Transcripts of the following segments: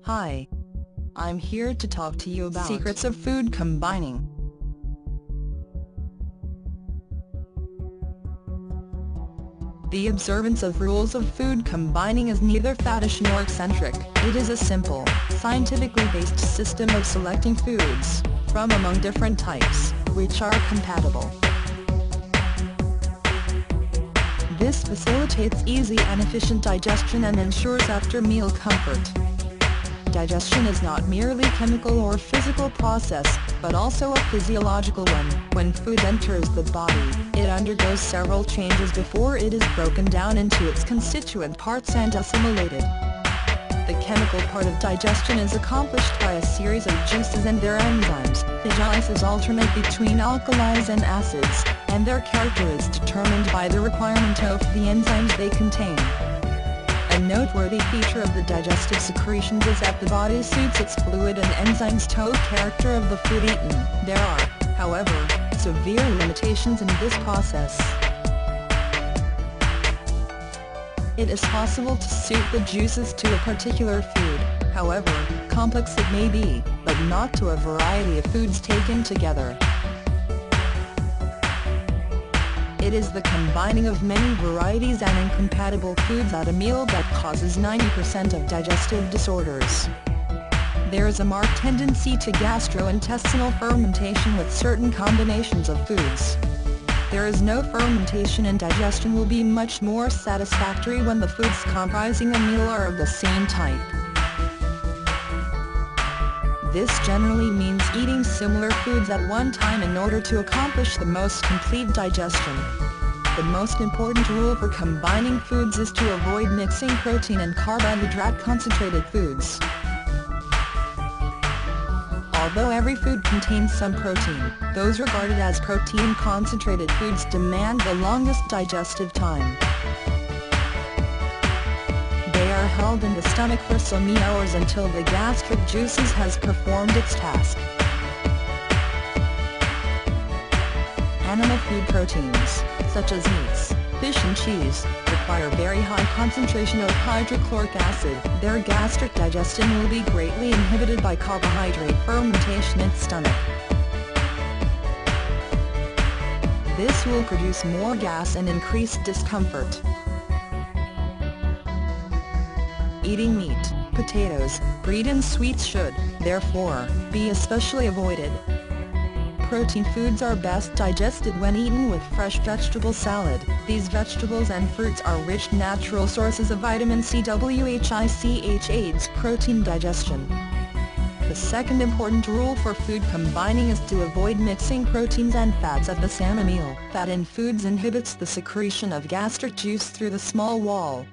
Hi. I'm here to talk to you about secrets of food combining. The observance of rules of food combining is neither faddish nor eccentric. It is a simple, scientifically based system of selecting foods from among different types, which are compatible. This facilitates easy and efficient digestion and ensures after-meal comfort. Digestion is not merely chemical or physical process, but also a physiological one. When food enters the body, it undergoes several changes before it is broken down into its constituent parts and assimilated. The chemical part of digestion is accomplished by a series of juices and their enzymes. The juices alternate between alkalis and acids, and their character is determined by the requirement of the enzymes they contain. A noteworthy feature of the digestive secretions is that the body suits its fluid and enzymes to character of the food eaten. There are, however, severe limitations in this process. It is possible to suit the juices to a particular food, however complex it may be, but not to a variety of foods taken together. It is the combining of many varieties and incompatible foods at a meal that causes 90% of digestive disorders. There is a marked tendency to gastrointestinal fermentation with certain combinations of foods. There is no fermentation, and digestion will be much more satisfactory when the foods comprising a meal are of the same type. This generally means eating similar foods at one time in order to accomplish the most complete digestion. The most important rule for combining foods is to avoid mixing protein and carbohydrate-concentrated foods. Although every food contains some protein, those regarded as protein-concentrated foods demand the longest digestive time. They are held in the stomach for so many hours until the gastric juices has performed its task. Animal food proteins, such as meats, fish and cheese, require very high concentration of hydrochloric acid. Their gastric digestion will be greatly inhibited by carbohydrate fermentation in the stomach. This will produce more gas and increase discomfort. Eating meat, potatoes, bread and sweets should, therefore, be especially avoided. Protein foods are best digested when eaten with fresh vegetable salad. These vegetables and fruits are rich natural sources of vitamin C, which aids protein digestion. The second important rule for food combining is to avoid mixing proteins and fats at the same meal. Fat in foods inhibits the secretion of gastric juice through the small wall.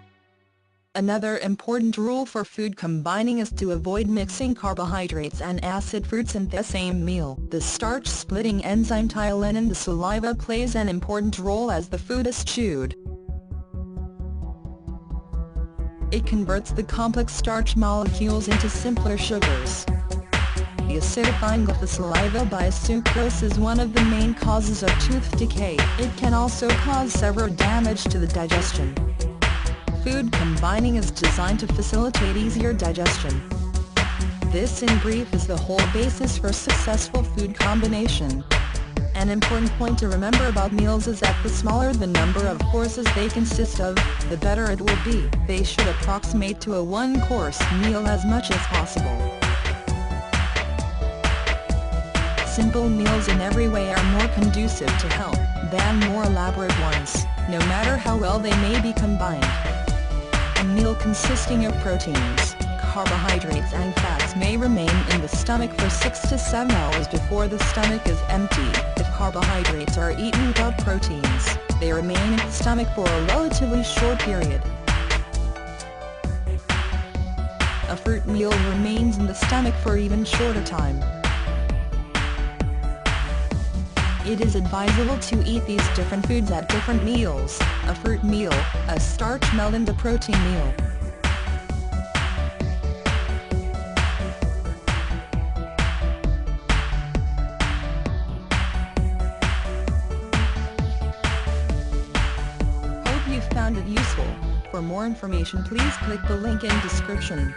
Another important rule for food combining is to avoid mixing carbohydrates and acid fruits in the same meal. The starch-splitting enzyme ptyalin in the saliva plays an important role as the food is chewed. It converts the complex starch molecules into simpler sugars. The acidifying of the saliva by sucrose is one of the main causes of tooth decay. It can also cause severe damage to the digestion. Food combining is designed to facilitate easier digestion. This in brief is the whole basis for successful food combination. An important point to remember about meals is that the smaller the number of courses they consist of, the better it will be. They should approximate to a one-course meal as much as possible. Simple meals in every way are more conducive to health than more elaborate ones, no matter how well they may be combined. A meal consisting of proteins, carbohydrates and fats may remain in the stomach for 6 to 7 hours before the stomach is empty. If carbohydrates are eaten without proteins, they remain in the stomach for a relatively short period. A fruit meal remains in the stomach for even shorter time. It is advisable to eat these different foods at different meals: a fruit meal, a starch meal and a protein meal. Hope you found it useful. For more information, please click the link in description.